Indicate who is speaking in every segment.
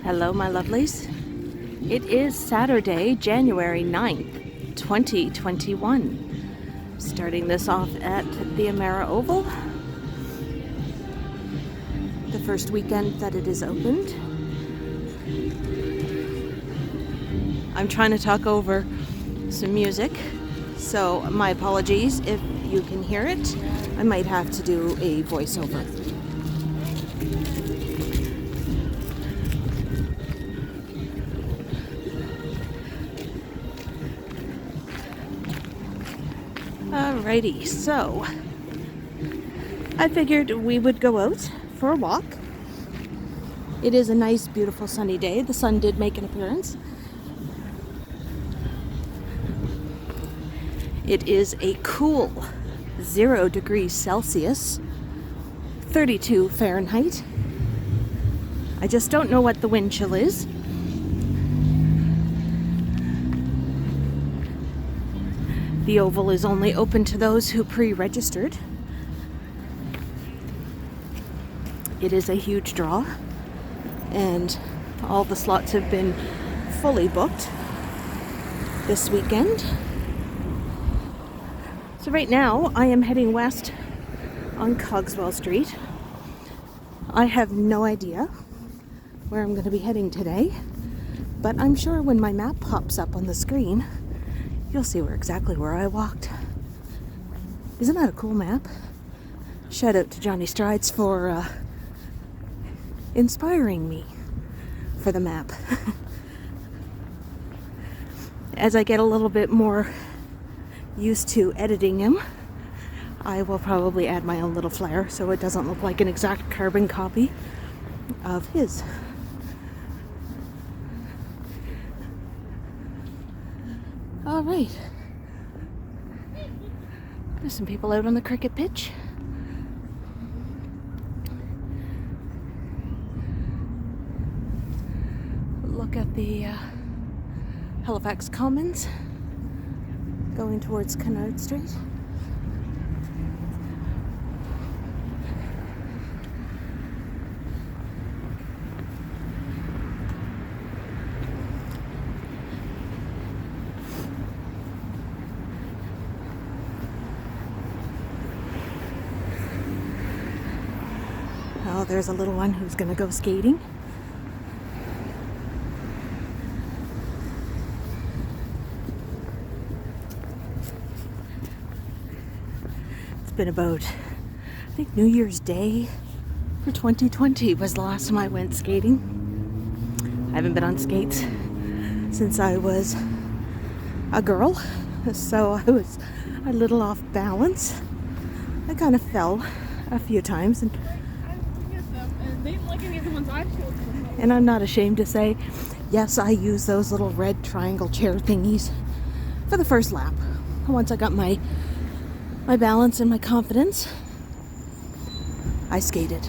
Speaker 1: Hello, my lovelies. It is Saturday, January 9th, 2021. Starting this off at the Emera Oval. The first weekend that it is opened. I'm trying to talk over some music, so my apologies if you can hear it. I might have to do a voiceover. Alrighty, so I figured we would go out for a walk. It is a nice, beautiful sunny day. The sun did make an appearance. It is a cool 0 degrees Celsius, 32 Fahrenheit. I just don't know what the wind chill is. The Oval is only open to those who pre-registered. It is a huge draw, and all the slots have been fully booked this weekend. So right now, I am heading west on Cogswell Street. I have no idea where I'm going to be heading today, but I'm sure when my map pops up on the screen, you'll see exactly where I walked. Isn't that a cool map? Shout out to Johnny Strides for inspiring me for the map. As I get a little bit more used to editing him, I will probably add my own little flair so it doesn't look like an exact carbon copy of his. All right. There's some people out on the cricket pitch. Look at the Halifax Commons going towards Canard Street. Oh, there's a little one who's going to go skating. It's been about, I think, New Year's Day for 2020 was the last time I went skating. I haven't been on skates since I was a girl, so I was a little off balance. I kind of fell a few times, and I'm not ashamed to say, yes, I use those little red triangle chair thingies for the first lap. Once I got my balance and my confidence, I skated.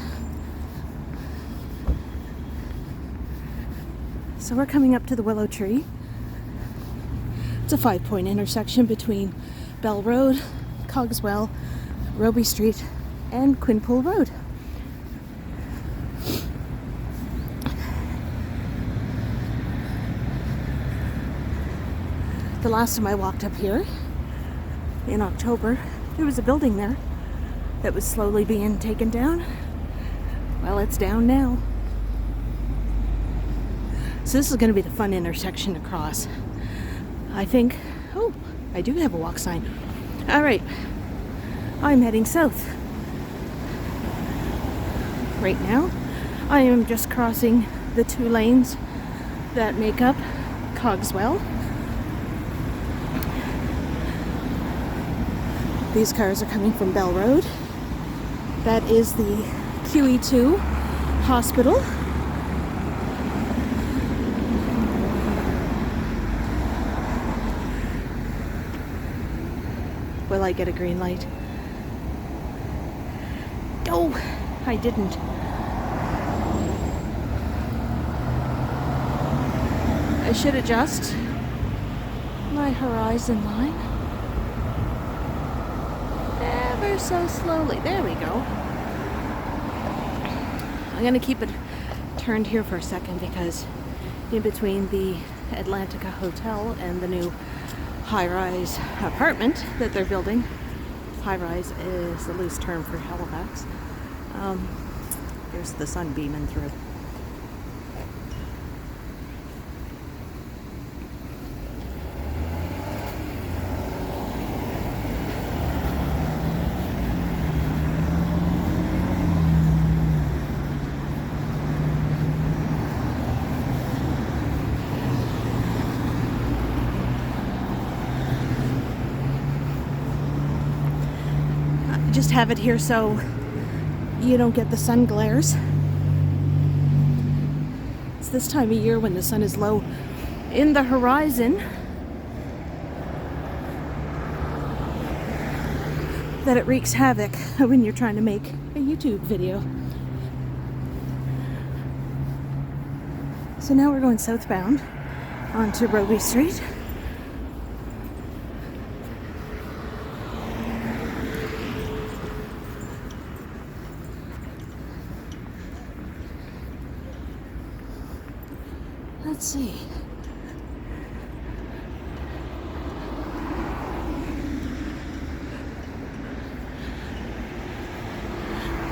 Speaker 1: So we're coming up to the Willow Tree. It's a 5-point intersection between Bell Road, Cogswell, Robie Street, and Quinpool Road. The last time I walked up here in October, there was a building there that was slowly being taken down. Well, it's down now. So this is going to be the fun intersection to cross. I think, oh, I do have a walk sign. All right, I'm heading south. Right now, I am just crossing the 2 lanes that make up Cogswell. These cars are coming from Bell Road. That is the QE2 hospital. Will I get a green light? Oh, I didn't. I should adjust my horizon line ever so slowly. There we go. I'm going to keep it turned here for a second because in between the Atlantica Hotel and the new high-rise apartment that they're building, high-rise is the loose term for Halifax, there's the sun beaming through. Just have it here so you don't get the sun glares. It's this time of year when the sun is low in the horizon that it wreaks havoc when you're trying to make a YouTube video. So now we're going southbound onto Robie Street. Let's see.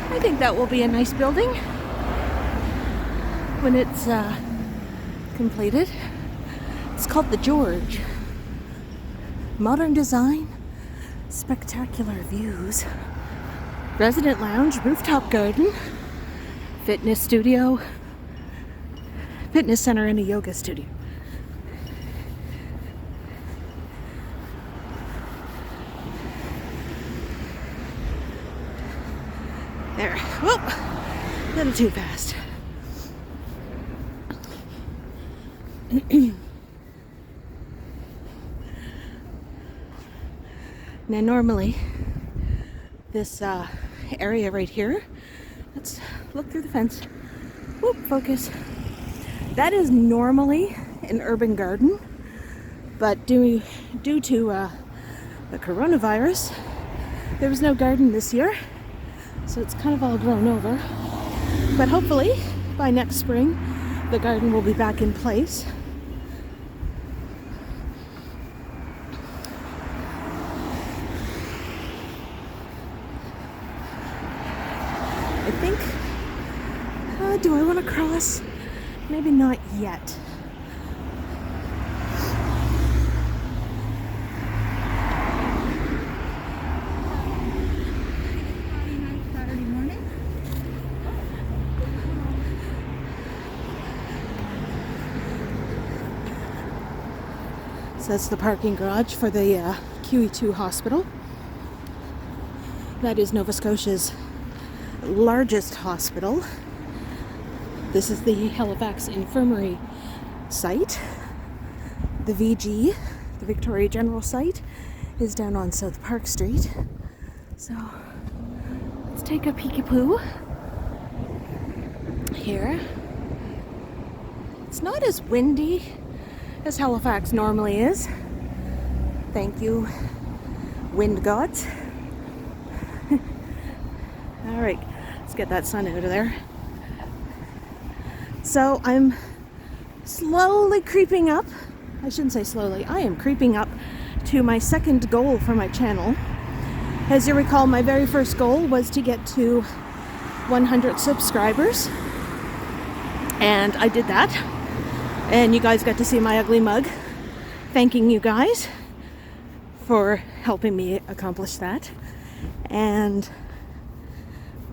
Speaker 1: I think that will be a nice building when it's completed. It's called the George. Modern design, spectacular views, resident lounge, rooftop garden, fitness studio, fitness center, and a yoga studio. There. Whoop! A little too fast. Now normally this area right here, let's look through the fence. Whoop, focus. That is normally an urban garden, but due to the coronavirus, there was no garden this year, so it's kind of all grown over. But hopefully by next spring, the garden will be back in place. I think, do I want to cross? Maybe not yet.
Speaker 2: Saturday morning.
Speaker 1: So that's the parking garage for the QE2 hospital. That is Nova Scotia's largest hospital. This is the Halifax Infirmary site. The VG, the Victoria General site, is down on South Park Street. So let's take a peekapoo here. It's not as windy as Halifax normally is. Thank you, wind gods. All right, let's get that sun out of there. So I'm slowly creeping up. I shouldn't say slowly. I am creeping up to my second goal for my channel. As you recall, my very first goal was to get to 100 subscribers. And I did that. And you guys got to see my ugly mug. Thanking you guys for helping me accomplish that. And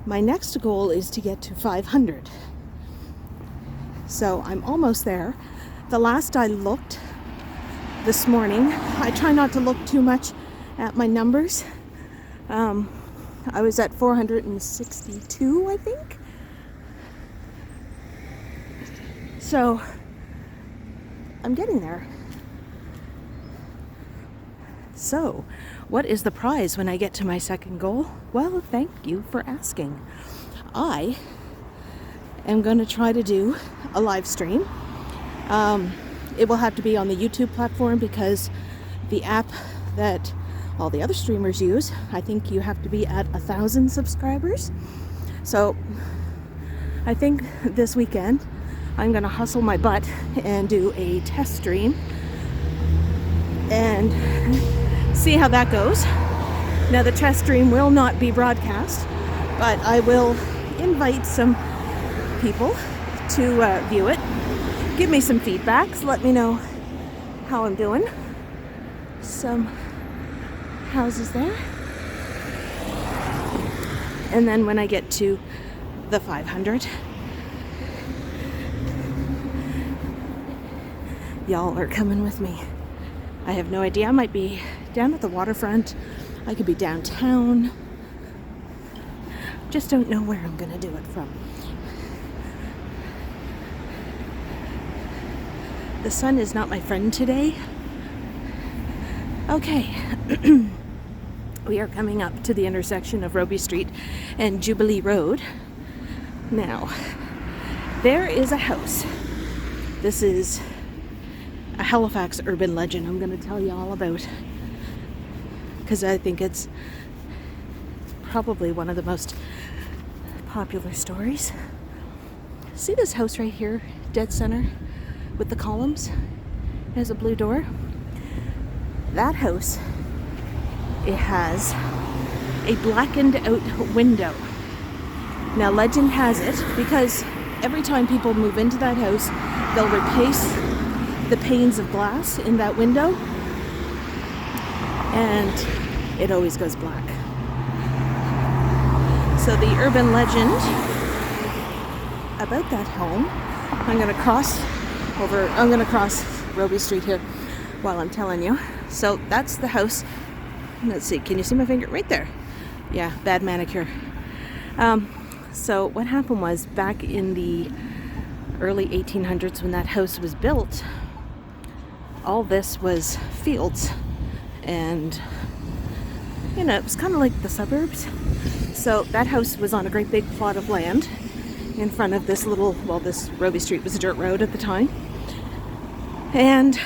Speaker 1: my next goal is to get to 500. So I'm almost there. The last I looked this morning, I try not to look too much at my numbers. I was at 462, I think. So I'm getting there. So, what is the prize when I get to my second goal? Well, thank you for asking. I am going to try to do a live stream. It will have to be on the YouTube platform because the app that all the other streamers use, I think you have to be at 1,000 subscribers. So I think this weekend I'm gonna hustle my butt and do a test stream and see how that goes. Now the test stream will not be broadcast, but I will invite some people to view it. Give me some feedbacks, let me know how I'm doing. Some houses there. And then when I get to the 500, y'all are coming with me. I have no idea. I might be down at the waterfront. I could be downtown. Just don't know where I'm gonna do it from. The sun is not my friend today. Okay. We are coming up to the intersection of Robie Street and Jubilee Road. Now, there is a house. This is a Halifax urban legend I'm going to tell you all about, because I think it's probably one of the most popular stories. See this house right here, dead center, with the columns? It has a blue door. That house, it has a blackened out window. Now legend has it, because every time people move into that house, they'll replace the panes of glass in that window, and it always goes black. So the urban legend about that home, I'm gonna cross Robie Street here while I'm telling you. So that's the house. Let's see, can you see my finger? Right there. Yeah, bad manicure. So what happened was, back in the early 1800s when that house was built, all this was fields, and you know, it was kind of like the suburbs. So that house was on a great big plot of land in front of this little, well, this Robie Street was a dirt road at the time. And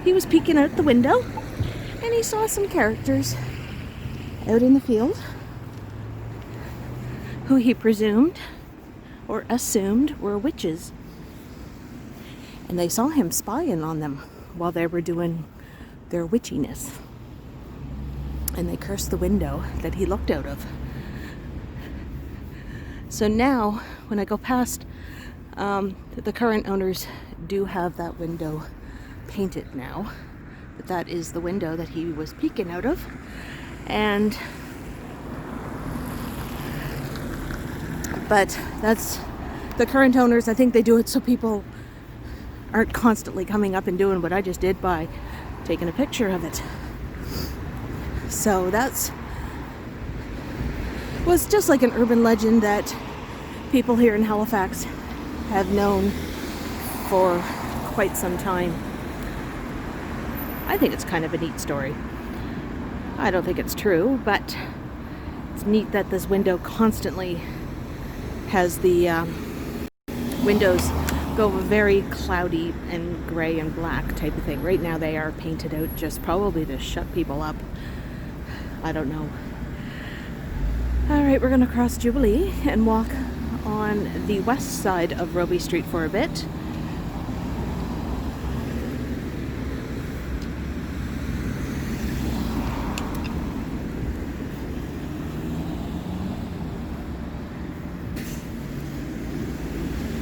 Speaker 1: he was peeking out the window and he saw some characters out in the field who he presumed or assumed were witches. And they saw him spying on them while they were doing their witchiness. And they cursed the window that he looked out of. So now, when I go past, the current owners do have that window painted now. But that is the window that he was peeking out of. But that's the current owners. I think they do it so people aren't constantly coming up and doing what I just did by taking a picture of it. So was just like an urban legend that people here in Halifax have known for quite some time. I think it's kind of a neat story. I don't think it's true, but it's neat that this window constantly has the windows go very cloudy and gray and black type of thing. Right now they are painted out just probably to shut people up. I don't know. Alright, we're going to cross Jubilee and walk on the west side of Robie Street for a bit.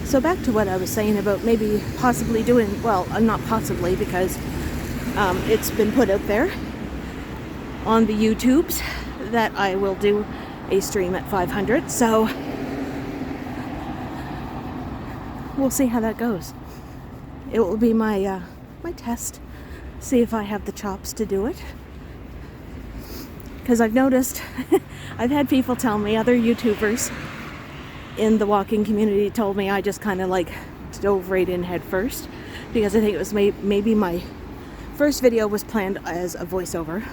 Speaker 1: So back to what I was saying about maybe possibly doing, well, not possibly, because it's been put out there on the YouTubes that I will do a stream at 500. So we'll see how that goes. It will be my my test, see if I have the chops to do it. Because I've noticed, I've had people tell me, other YouTubers in the walking community told me I just kind of like dove right in head first, because I think it was maybe my first video was planned as a voiceover,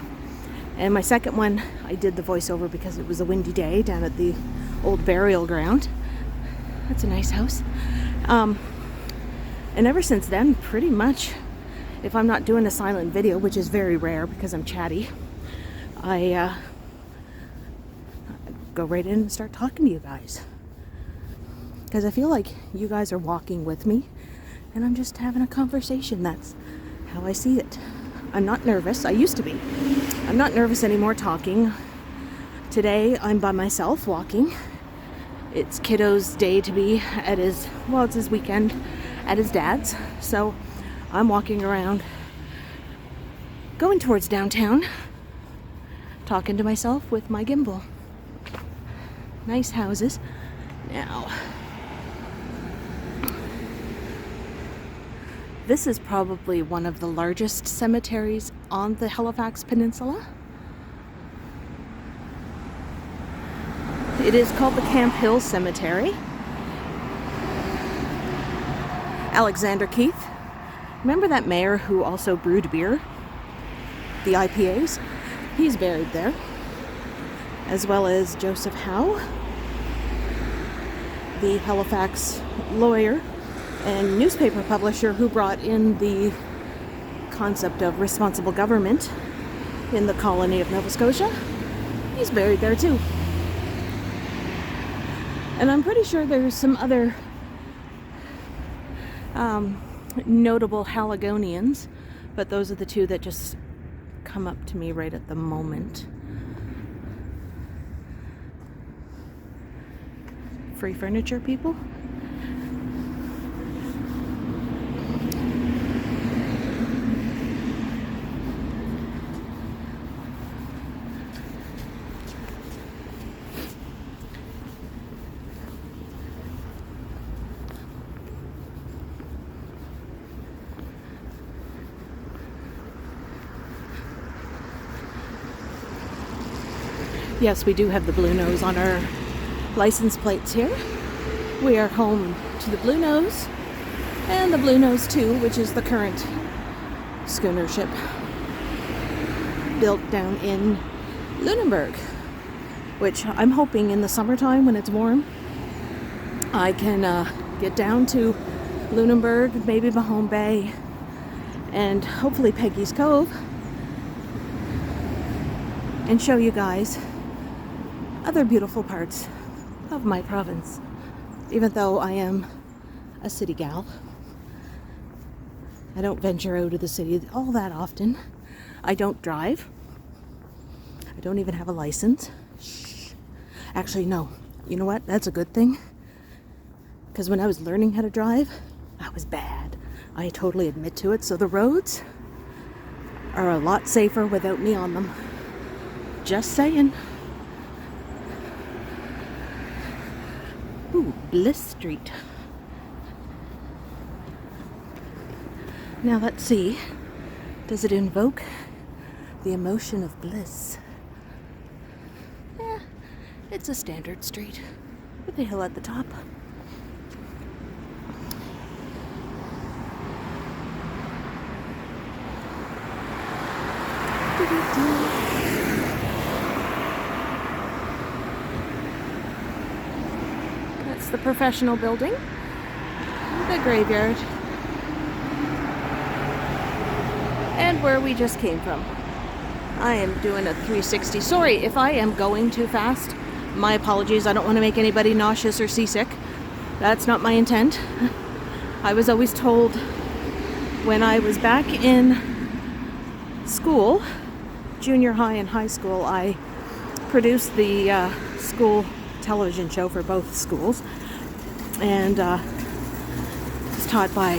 Speaker 1: and my second one I did the voiceover because it was a windy day down at the old burial ground. That's a nice house. And ever since then, pretty much, if I'm not doing a silent video, which is very rare because I'm chatty, I go right in and start talking to you guys. because I feel like you guys are walking with me and I'm just having a conversation. That's how I see it. I'm not nervous. I used to be. I'm not nervous anymore talking. Today I'm by myself walking. It's kiddo's day to be at his, well, it's his weekend at his dad's. So I'm walking around, going towards downtown, talking to myself with my gimbal. Nice houses. Now, this is probably one of the largest cemeteries on the Halifax Peninsula. It is called the Camp Hill Cemetery. Alexander Keith. Remember that mayor who also brewed beer? The IPAs? He's buried there. As well as Joseph Howe, the Halifax lawyer and newspaper publisher who brought in the concept of responsible government in the colony of Nova Scotia. He's buried there too. And I'm pretty sure there's some other notable Haligonians, but those are the two that just come up to me right at the moment. Free furniture people. Yes, we do have the Blue Nose on our license plates here. We are home to the Blue Nose and the Blue Nose 2, which is the current schooner ship built down in Lunenburg, which I'm hoping in the summertime when it's warm I can get down to Lunenburg, maybe Mahone Bay, and hopefully Peggy's Cove, and show you guys other beautiful parts of my province. Even though I am a city gal, I don't venture out of the city all that often. I don't drive. I don't even have a license. Shh. Actually, no. You know what? That's a good thing. Because when I was learning how to drive, I was bad. I totally admit to it. So the roads are a lot safer without me on them. Just saying. Ooh, Bliss Street. Now let's see. Does it invoke the emotion of bliss? It's a standard street with a hill at the top. That's the professional building, the graveyard, and where we just came from. I am doing a 360. Sorry if I am going too fast. My apologies. I don't want to make anybody nauseous or seasick. That's not my intent. I was always told when I was back in school, junior high and high school, I produced the school television show for both schools, and was taught by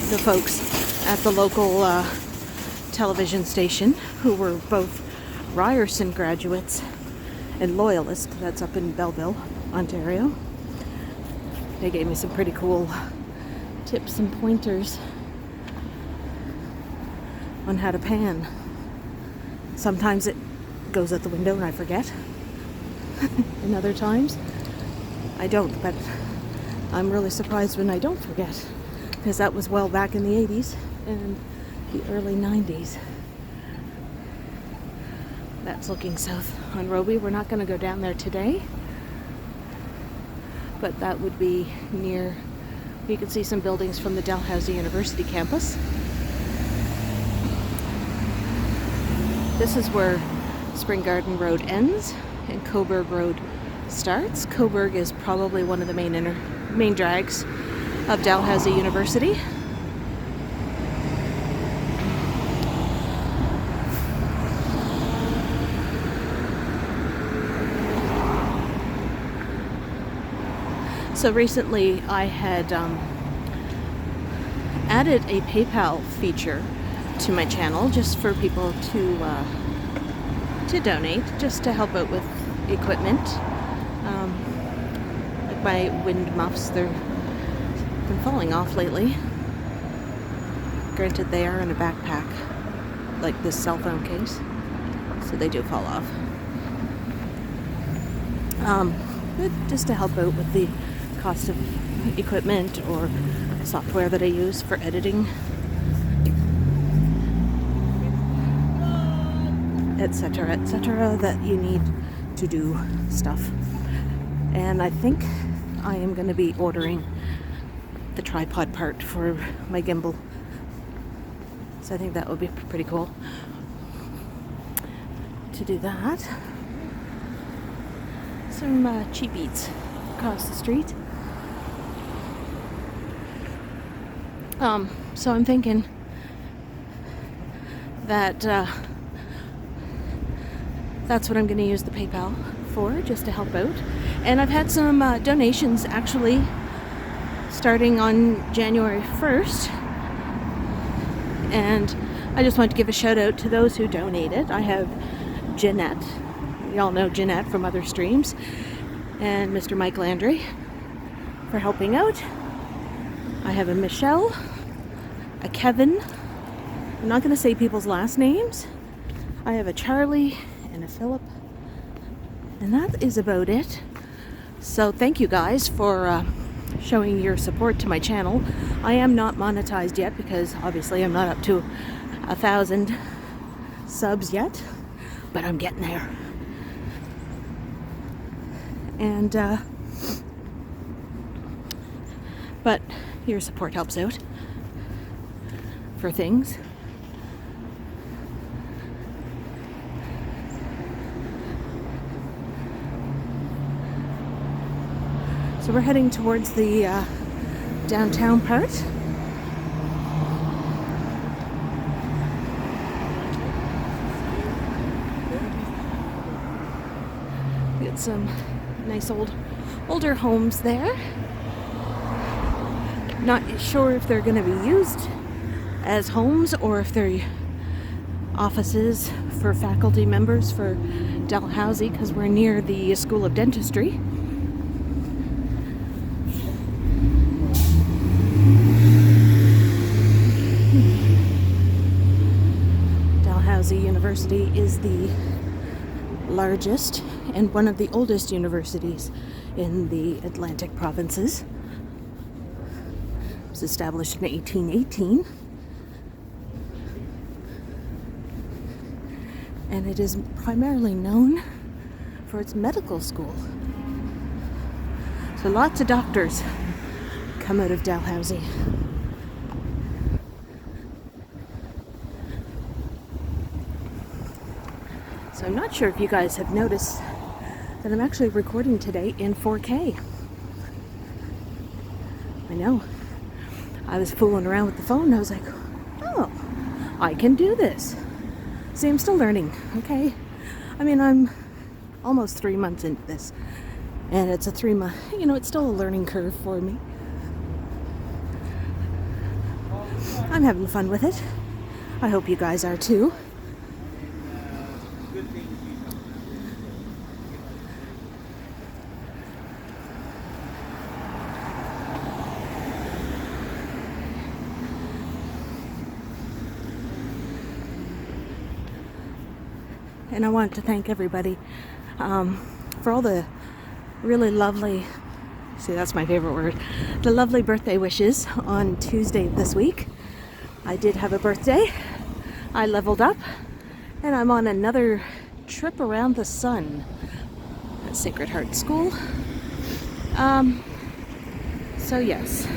Speaker 1: the folks at the local television station who were both Ryerson graduates and loyalists. That's up in Belleville, Ontario. They gave me some pretty cool tips and pointers on how to pan. Sometimes it goes out the window and I forget. And other times I don't, but I'm really surprised when I don't forget, because that was well back in the 80s and the early 90s. That's looking south on Robie. We're not going to go down there today, but that would be near. You can see some buildings from the Dalhousie University campus. This is where Spring Garden Road ends and Coburg Road starts. Coburg is probably one of the main drags of Dalhousie University. So recently I had added a PayPal feature to my channel just for people to donate, just to help out with equipment. Like my wind muffs, they've been falling off lately. Granted, they are in a backpack, like this cell phone case, so they do fall off. But just to help out with the cost of equipment or software that I use for editing, etc., that you need to do stuff. And I think I am going to be ordering the tripod part for my gimbal. So I think that would be pretty cool to do that. Some cheap eats across the street. So I'm thinking that that's what I'm going to use the PayPal for, just to help out. And I've had some donations actually starting on January 1st. And I just want to give a shout out to those who donated. I have Jeanette. You all know Jeanette from other streams. And Mr. Mike Landry for helping out. I have a Michelle, a Kevin. I'm not going to say people's last names. I have a Charlie and a Philip. And that is about it. So thank you guys for showing your support to my channel. I am not monetized yet because obviously I'm not up to 1,000 subs yet, but I'm getting there. And but your support helps out for things. So we're heading towards the downtown part. We got some nice older homes there. Not sure if they're going to be used as homes or if they're offices for faculty members for Dalhousie, because we're near the School of Dentistry. Dalhousie University is the largest and one of the oldest universities in the Atlantic provinces. It was established in 1818, and it is primarily known for its medical school. So lots of doctors come out of Dalhousie. So I'm not sure if you guys have noticed that I'm actually recording today in 4K. I know. I was fooling around with the phone and I was like, oh, I can do this. See, I'm still learning, okay? I mean, I'm almost 3 months into this. And it's a 3-month, it's still a learning curve for me. I'm having fun with it. I hope you guys are too. And I want to thank everybody for all the really lovely, see, that's my favorite word, the lovely birthday wishes on Tuesday this week. I did have a birthday. I leveled up and I'm on another trip around the sun at Sacred Heart School. So yes.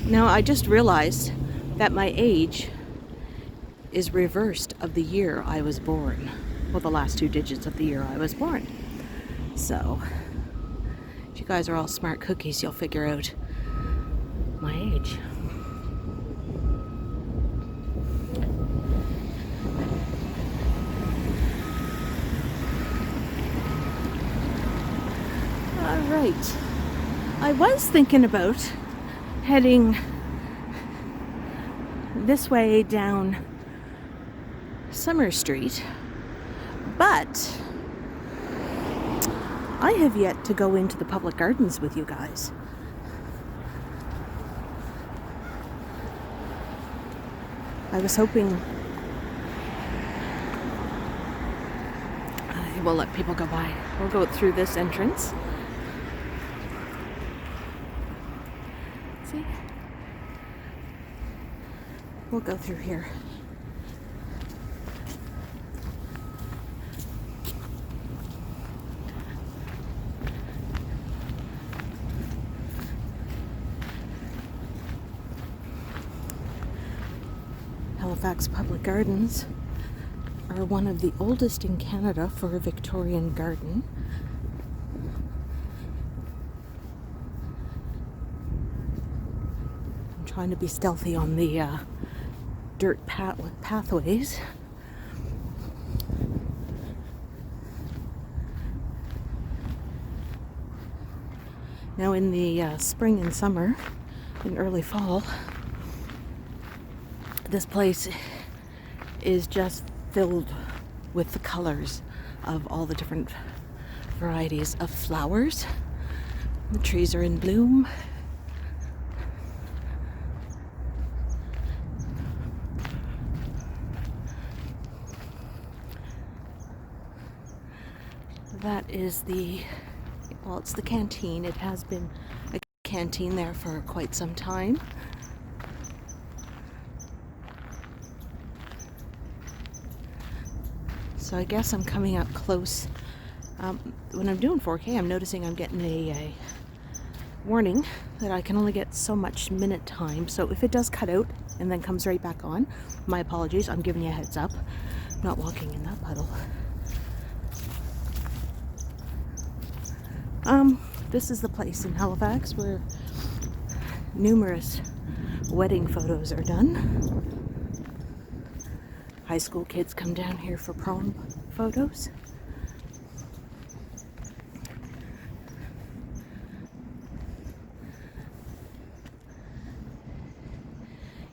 Speaker 1: Now I just realized that my age is reversed of the year I was born. well, the last 2 digits of the year I was born. So, if you guys are all smart cookies, you'll figure out my age. All right. I was thinking about heading this way down Summer Street, but I have yet to go into the public gardens with you guys. I was hoping I will let people go by. We'll go through this entrance. See? We'll go through here. Halifax Public Gardens are one of the oldest in Canada for a Victorian garden. I'm trying to be stealthy on the dirt pathways. Now in the spring and summer, in early fall, this place is just filled with the colors of all the different varieties of flowers. The trees are in bloom. That is it's the canteen. It has been a canteen there for quite some time. So I guess I'm coming up close. When I'm doing 4K, I'm noticing I'm getting a warning that I can only get so much minute time. So if it does cut out and then comes right back on, my apologies. I'm giving you a heads up. I'm not walking in that puddle. This is the place in Halifax where numerous wedding photos are done. High school kids come down here for prom photos.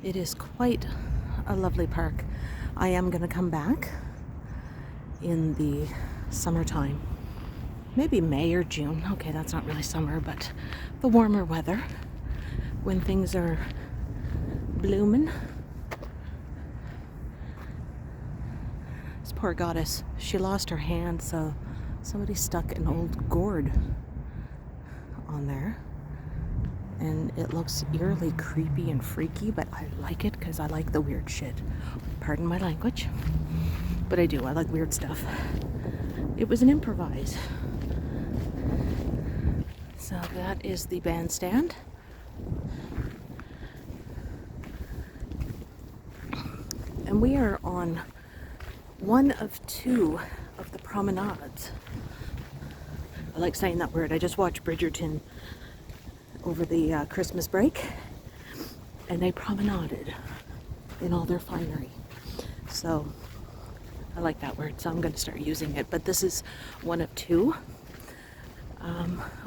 Speaker 1: It is quite a lovely park. I am going to come back in the summertime. Maybe May or June. Okay, that's not really summer, but the warmer weather when things are blooming. This poor goddess, she lost her hand, so somebody stuck an old gourd on there. And it looks eerily creepy and freaky, but I like it because I like the weird shit. Pardon my language, but I do. I like weird stuff. It was an improvise. So that is the bandstand. And we are on one of 2 of the promenades. I like saying that word. I just watched Bridgerton over the Christmas break, and they promenaded in all their finery. So I like that word, so I'm going to start using it. But this is one of 2.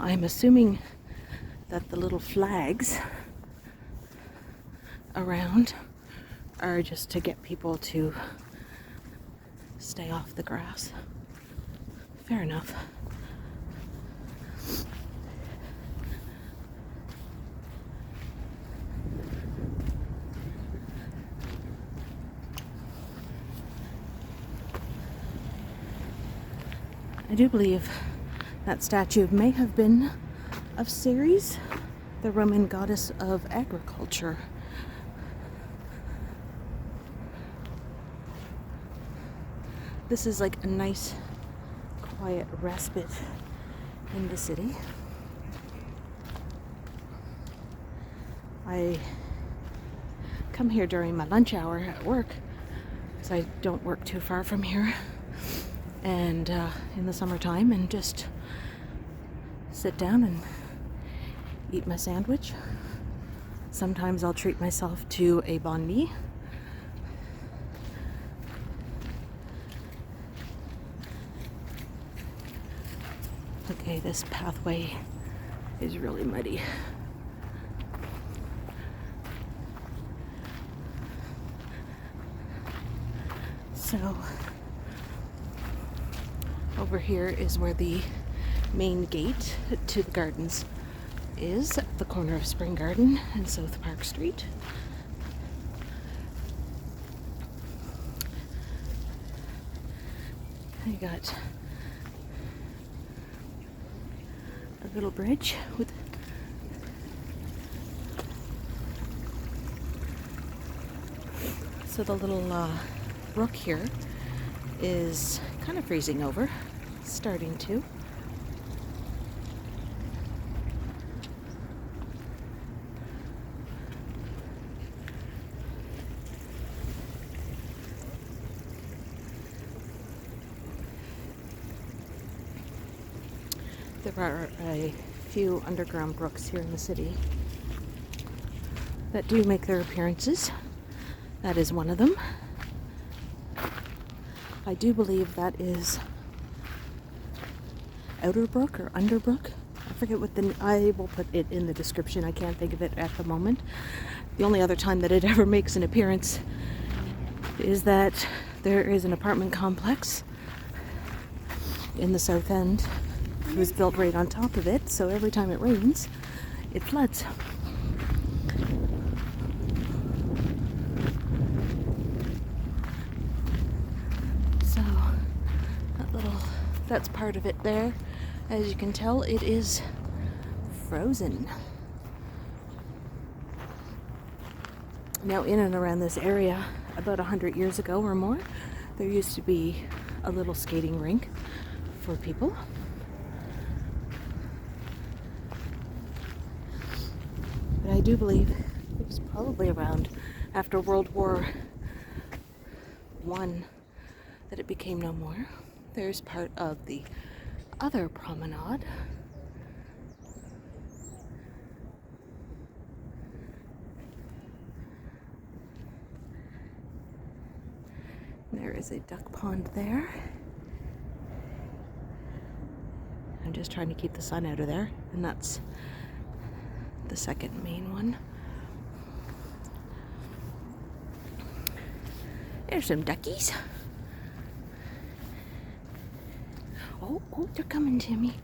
Speaker 1: I'm assuming that the little flags around are just to get people to stay off the grass. Fair enough. I do believe that statue may have been of Ceres, the Roman goddess of agriculture. This is like a nice, quiet respite in the city. I come here during my lunch hour at work because I don't work too far from here. and in the summertime, and just sit down and eat my sandwich. Sometimes I'll treat myself to a banh mi. Okay, this pathway is really muddy. So, over here is where the main gate to the gardens is, at the corner of Spring Garden and South Park Street. You got a little bridge with so the little brook here is kind of freezing over, starting to. There are a few underground brooks here in the city that do make their appearances. That is one of them. I do believe that is Outerbrook or Underbrook. I forget what I will put it in the description. I can't think of it at the moment. The only other time that it ever makes an appearance is that there is an apartment complex in the South End. It was built right on top of it, so every time it rains, it floods. So, that's part of it there. As you can tell, it is frozen. Now, in and around this area, about 100 years ago or more, there used to be a little skating rink for people. But I do believe it was probably around after World War I that it became no more. There's part of the other promenade. There is a duck pond there. I'm just trying to keep the sun out of there, and that's the second main one. There's some duckies. Oh, they're coming to me.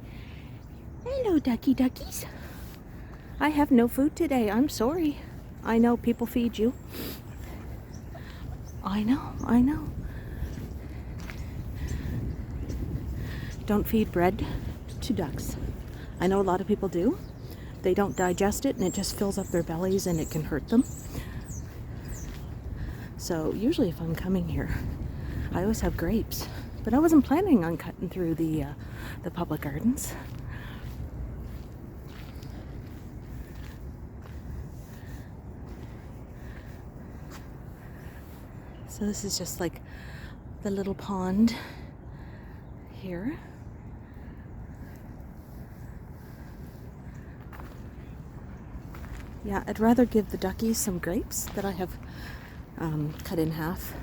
Speaker 1: Hello, duckies. I have no food today. I'm sorry. I know people feed you. I know. Don't feed bread to ducks. I know a lot of people do. They don't digest it and it just fills up their bellies and it can hurt them. So usually if I'm coming here, I always have grapes. But I wasn't planning on cutting through the public gardens. So this is just like the little pond here. Yeah, I'd rather give the duckies some grapes that I have cut in half.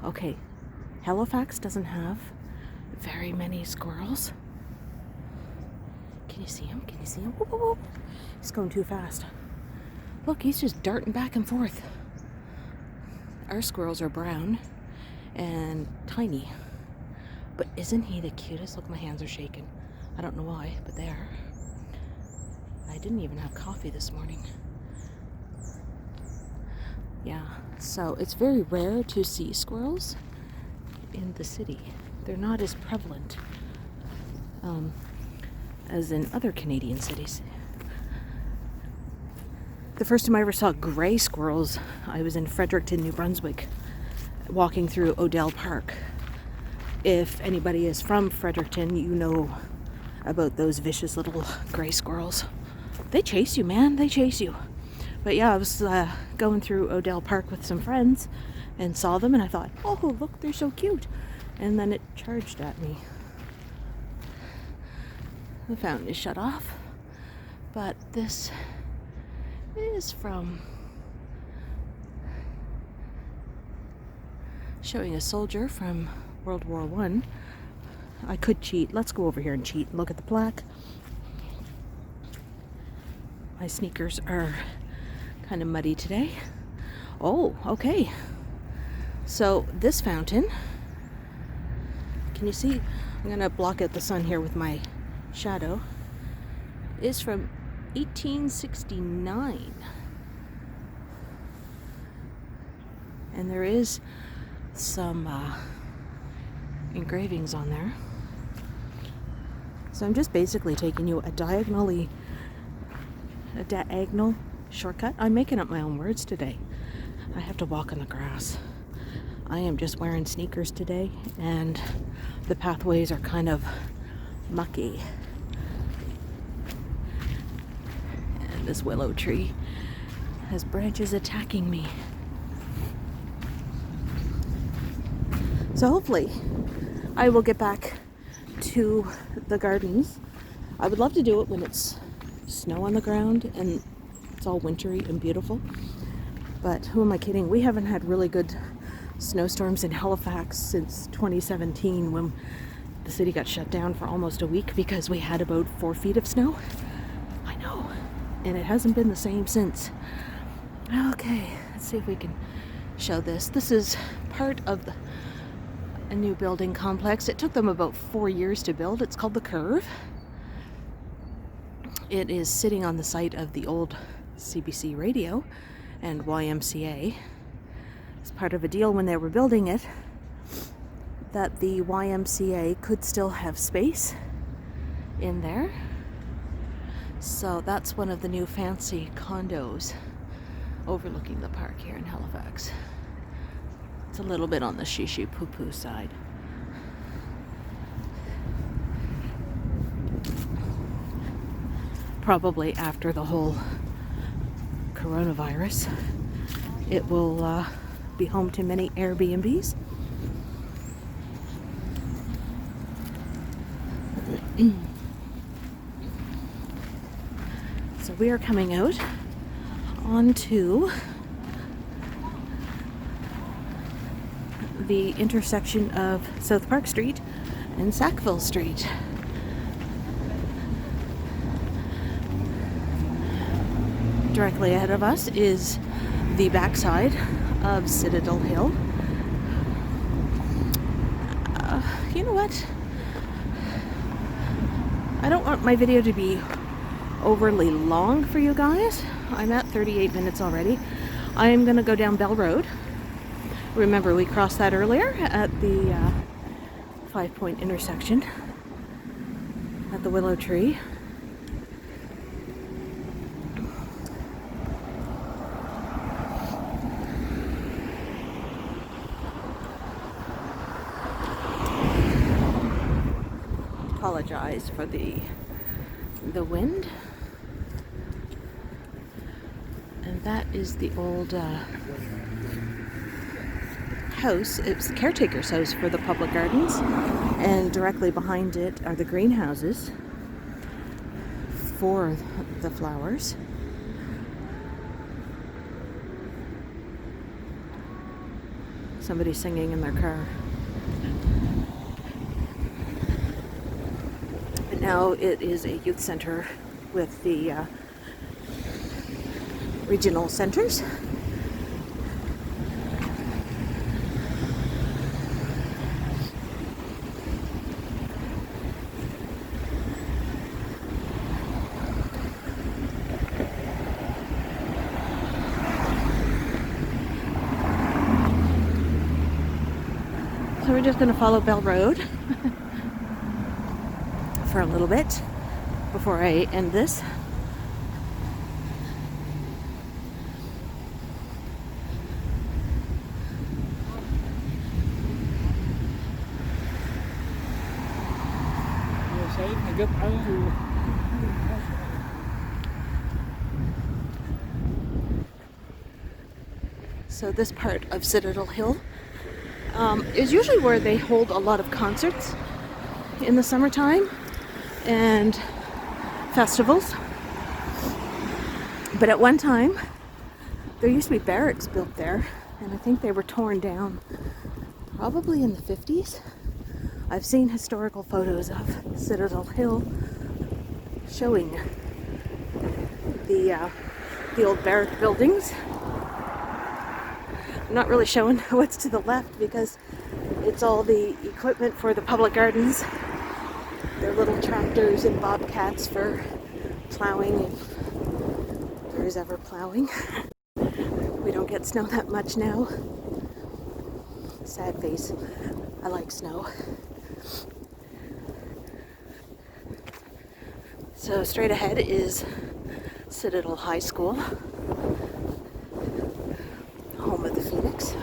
Speaker 1: Okay, Halifax doesn't have very many squirrels. Can you see him? Whoop, whoop, whoop. He's going too fast. Look, he's just darting back and forth. Our squirrels are brown and tiny. But isn't he the cutest? Look, my hands are shaking. I don't know why, but they are. I didn't even have coffee this morning. Yeah, so it's very rare to see squirrels in the city. They're not as prevalent as in other Canadian cities. The first time I ever saw gray squirrels, I was in Fredericton, New Brunswick, walking through Odell Park. If anybody is from Fredericton, you know about those vicious little gray squirrels. They chase you, man. They chase you. But yeah, I was going through Odell Park with some friends, and saw them, and I thought, oh, look, they're so cute. And then it charged at me. The fountain is shut off, but this is from showing a soldier from World War I. I could cheat. Let's go over here and cheat and look at the plaque. My sneakers are kind of muddy today. Oh, okay. So this fountain, can you see? I'm gonna block out the sun here with my shadow, is from 1869. And there is some engravings on there. So I'm just basically taking you a diagonal shortcut. I'm making up my own words today. I have to walk on the grass. I am just wearing sneakers today, and the pathways are kind of mucky. And this willow tree has branches attacking me. So hopefully I will get back to the gardens. I would love to do it when it's snow on the ground and it's all wintry and beautiful. But who am I kidding? We haven't had really good snowstorms in Halifax since 2017, when the city got shut down for almost a week because we had about 4 feet of snow. I know. And it hasn't been the same since. Okay, let's see if we can show this. This is part of a new building complex. It took them about 4 years to build. It's called the Curve. It is sitting on the site of the old CBC radio and YMCA. It's part of a deal when they were building it that the YMCA could still have space in there. So that's one of the new fancy condos overlooking the park here in Halifax. It's a little bit on the shishi poo-poo side. Probably after the whole coronavirus, it will be home to many Airbnbs. So we are coming out onto the intersection of South Park Street and Sackville Street. Directly ahead of us is the backside of Citadel Hill. You know what? I don't want my video to be overly long for you guys. I'm at 38 minutes already. I am going to go down Bell Road. Remember, we crossed that earlier at the 5-point intersection at the Willow Tree. Apologize for the wind. And that is the old house. It's the caretaker's house for the public gardens, and directly behind it are the greenhouses for the flowers. Somebody singing in their car. But now it is a youth center with the regional centers. So we're just going to follow Bell Road for a little bit before I end this. So this part of Citadel Hill is usually where they hold a lot of concerts in the summertime and festivals. But at one time, there used to be barracks built there, and I think they were torn down probably in the 50s. I've seen historical photos of Citadel Hill showing the old barrack buildings. I'm not really showing what's to the left because it's all the equipment for the public gardens. Their little tractors and bobcats for plowing, if there is ever plowing. We don't get snow that much now. Sad face. I like snow. So straight ahead is Citadel High School, home of the Phoenix.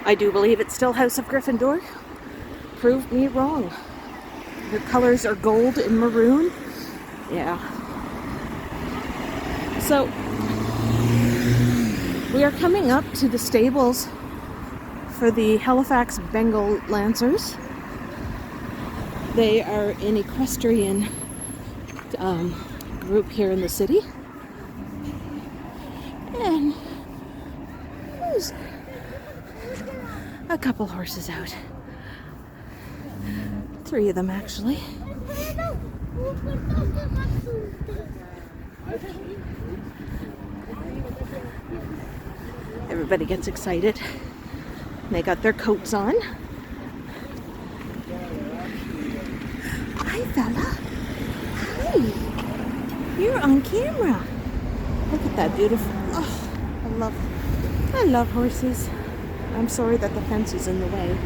Speaker 1: I do believe it's still House of Gryffindor. Prove me wrong. The colors are gold and maroon. Yeah. So we are coming up to the stables for the Halifax Bengal Lancers. They are an equestrian group here in the city. And there's a couple horses out. 3 of them actually. Everybody gets excited. They got their coats on. Hi, fella. Hi. You're on camera. Look at that beautiful. Oh, I love horses. I'm sorry that the fence is in the way.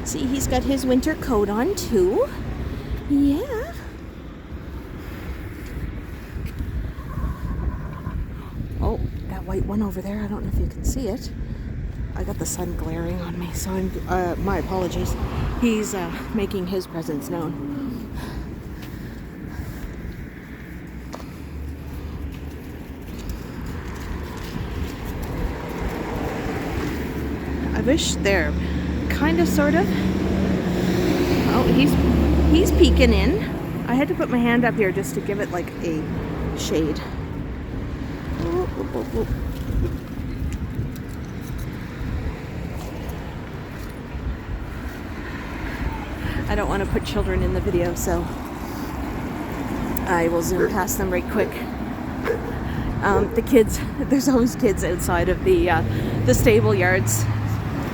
Speaker 1: See, he's got his winter coat on too. Yeah. Oh, that white one over there. I don't know if you can see it. I got the sun glaring on me, so my apologies. He's making his presence known. I wish they're kind of, sort of. Oh, he's peeking in. I had to put my hand up here just to give it like a shade. Whoop, whoop, whoop, whoop. I don't want to put children in the video, so I will zoom past them right quick. The kids, there's always kids outside of the stable yards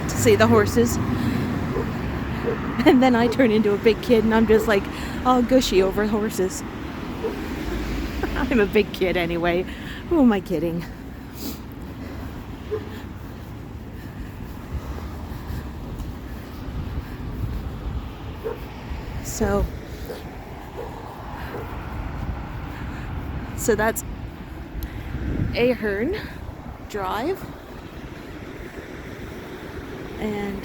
Speaker 1: to see the horses. And then I turn into a big kid and I'm just like all gushy over horses. I'm a big kid anyway. Who am I kidding? So that's Ahern Drive, and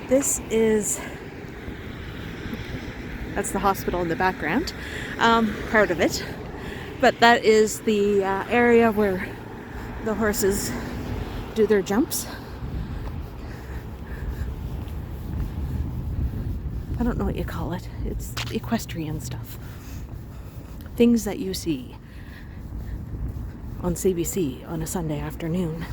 Speaker 1: that's the hospital in the background, part of it, but that is the area where the horses do their jumps. I don't know what you call it. It's equestrian stuff. Things that you see on CBC on a Sunday afternoon.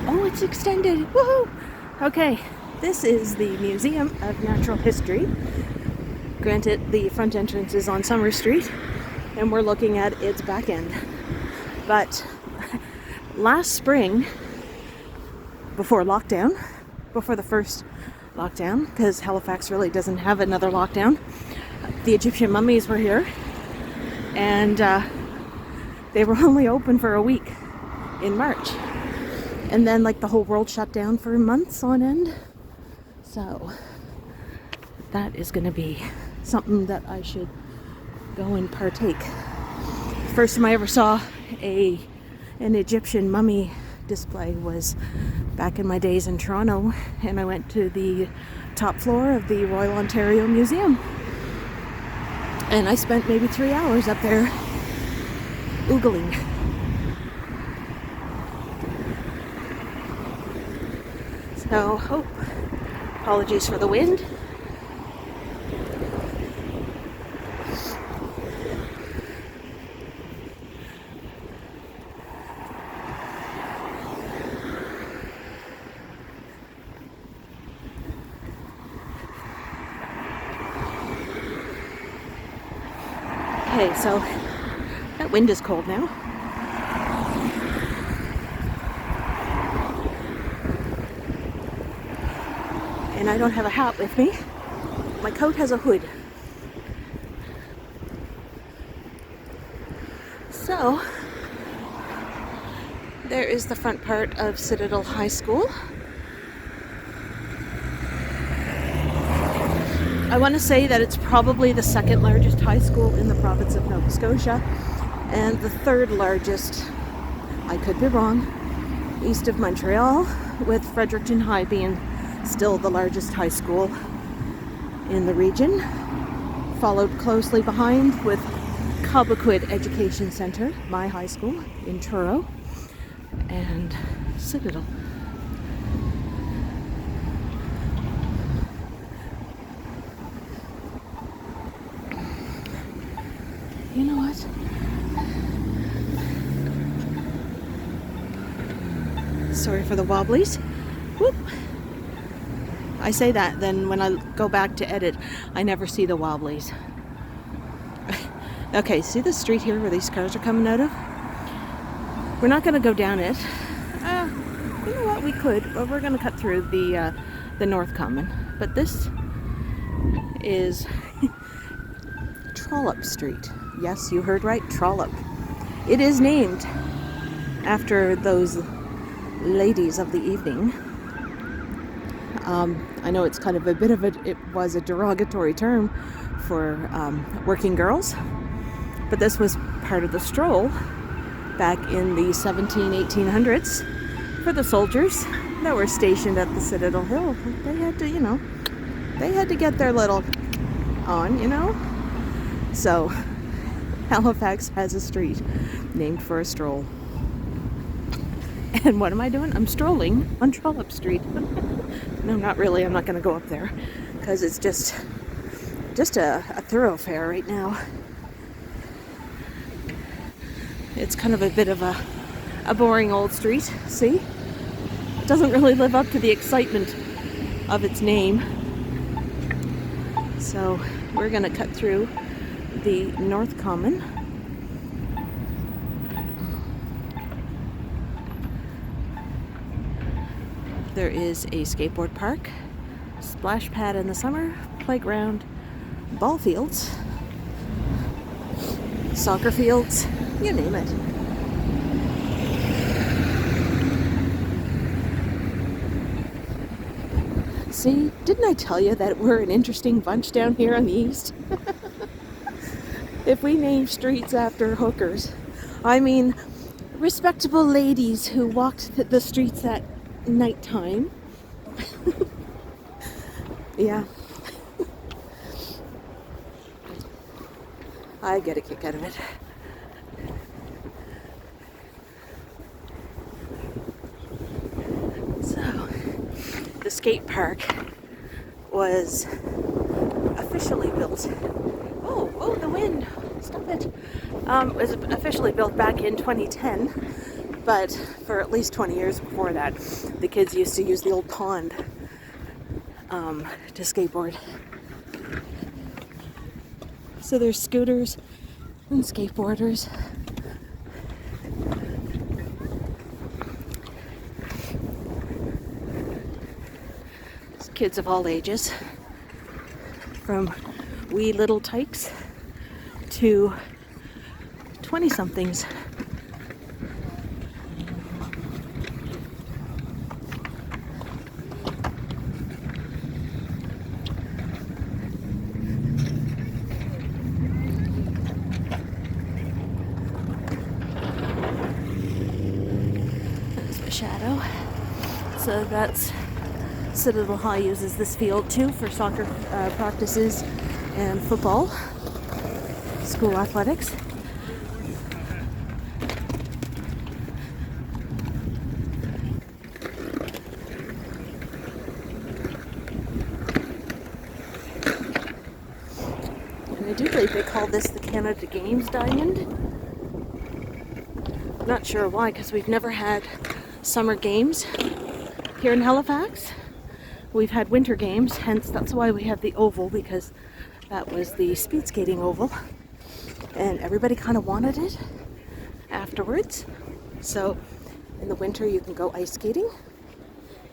Speaker 1: Oh, it's extended. Woohoo! Okay, this is the Museum of Natural History. Granted, the front entrance is on Summer Street, and we're looking at its back end. But last spring, before the first lockdown, because Halifax really doesn't have another lockdown, the Egyptian mummies were here, and they were only open for a week in March. And then like the whole world shut down for months on end. So that is going to be something that I should go and partake. First time I ever saw an Egyptian mummy display was back in my days in Toronto, and I went to the top floor of the Royal Ontario Museum, and I spent maybe 3 hours up there oogling. So, apologies for the wind. Okay, so that wind is cold now. And I don't have a hat with me. My coat has a hood. So, there is the front part of Citadel High School. I want to say that it's probably the second largest high school in the province of Nova Scotia, and the third largest, I could be wrong, east of Montreal, with Fredericton High being still the largest high school in the region, followed closely behind with Cobequid Education Centre, my high school in Truro, and Citadel. You know what? Sorry for the wobblies. Whoop. I say that, then when I go back to edit, I never see the wobblies. Okay, see the street here where these cars are coming out of? We're not going to go down it. You know what? We could, but we're going to cut through the North Common. But this is Trollop Street. Yes, you heard right, Trollop. It is named after those ladies of the evening. I know it's kind of it was a derogatory term for working girls, but this was part of the stroll back in the 1800s for the soldiers that were stationed at the Citadel Hill. They had to, they had to get their little on, So, Halifax has a street named for a stroll. And what am I doing? I'm strolling on Trollop Street. No, not really. I'm not going to go up there because it's just a thoroughfare right now. It's kind of a bit of a boring old street. See? It doesn't really live up to the excitement of its name. So we're going to cut through the North Common. There is a skateboard park, splash pad in the summer, playground, ball fields, soccer fields, you name it. See, didn't I tell you that we're an interesting bunch down here on the east? If we name streets after hookers, I mean respectable ladies who walked the streets at nighttime. Yeah. I get a kick out of it. So, the skate park was officially built. Oh, the wind. Stop it. Was officially built back in 2010, but for at least 20 years before that, the kids used to use the old pond to skateboard. So there's scooters and skateboarders. There's kids of all ages, from wee little tykes to 20-somethings. shadow. So that's Citadel High uses this field too for soccer practices and football, school athletics. And I do believe they call this the Canada Games Diamond. Not sure why, because we've never had summer games here in Halifax. We've had winter games, hence that's why we have the oval, because that was the speed skating oval. And everybody kind of wanted it afterwards. So in the winter you can go ice skating,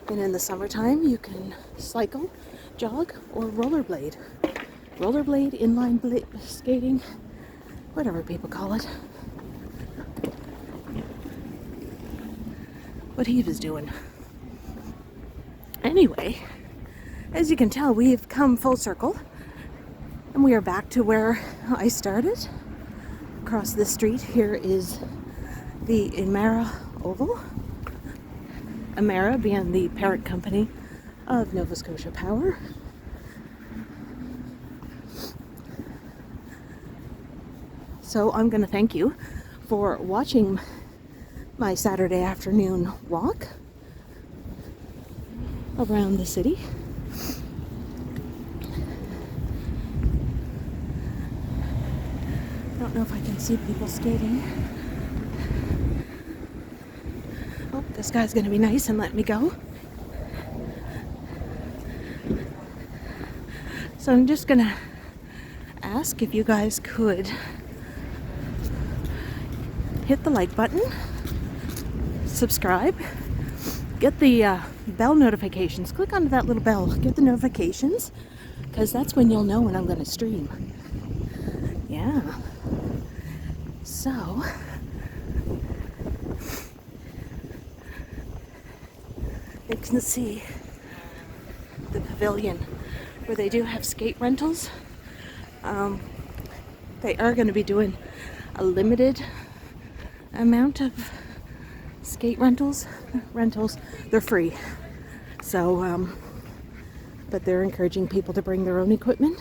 Speaker 1: and in the summertime you can cycle, jog, or rollerblade. Rollerblade, inline skating, whatever people call it. What he was doing. Anyway, as you can tell, we've come full circle, and we are back to where I started. Across the street here is the Emera Oval. Emera being the parent company of Nova Scotia Power. So I'm going to thank you for watching my Saturday afternoon walk around the city. I don't know if I can see people skating. Oh, this guy's going to be nice and let me go. So I'm just going to ask if you guys could hit the like button, subscribe, get the bell notifications. Click onto that little bell, get the notifications, because that's when you'll know when I'm going to stream. Yeah. So, you can see the pavilion where they do have skate rentals. They are going to be doing a limited amount of skate rentals. They're free. So, but they're encouraging people to bring their own equipment,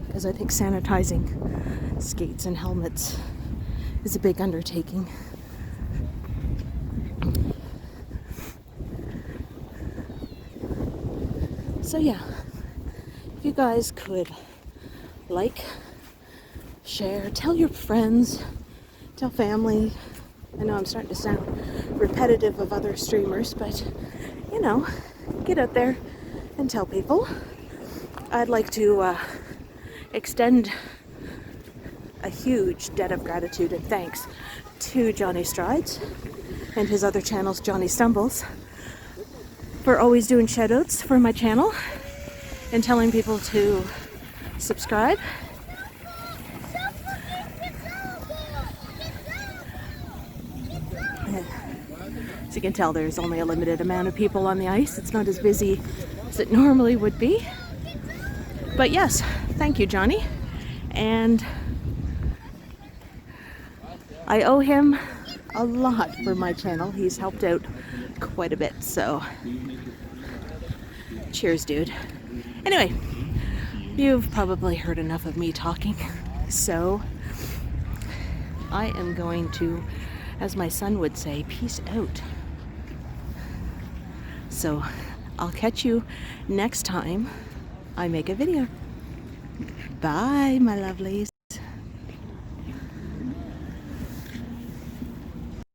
Speaker 1: because I think sanitizing skates and helmets is a big undertaking. So yeah, if you guys could like, share, tell your friends, tell family. I know I'm starting to sound repetitive of other streamers, but you know, get out there and tell people. I'd like to extend a huge debt of gratitude and thanks to Johnny Strides and his other channels, Johnny Stumbles, for always doing shoutouts for my channel and telling people to subscribe. As you can tell, there's only a limited amount of people on the ice. It's not as busy as it normally would be. But yes, thank you, Johnny. And I owe him a lot for my channel. He's helped out quite a bit, so cheers, dude. Anyway, you've probably heard enough of me talking, so I am going to, as my son would say, peace out. So I'll catch you next time I make a video. Bye, my lovelies.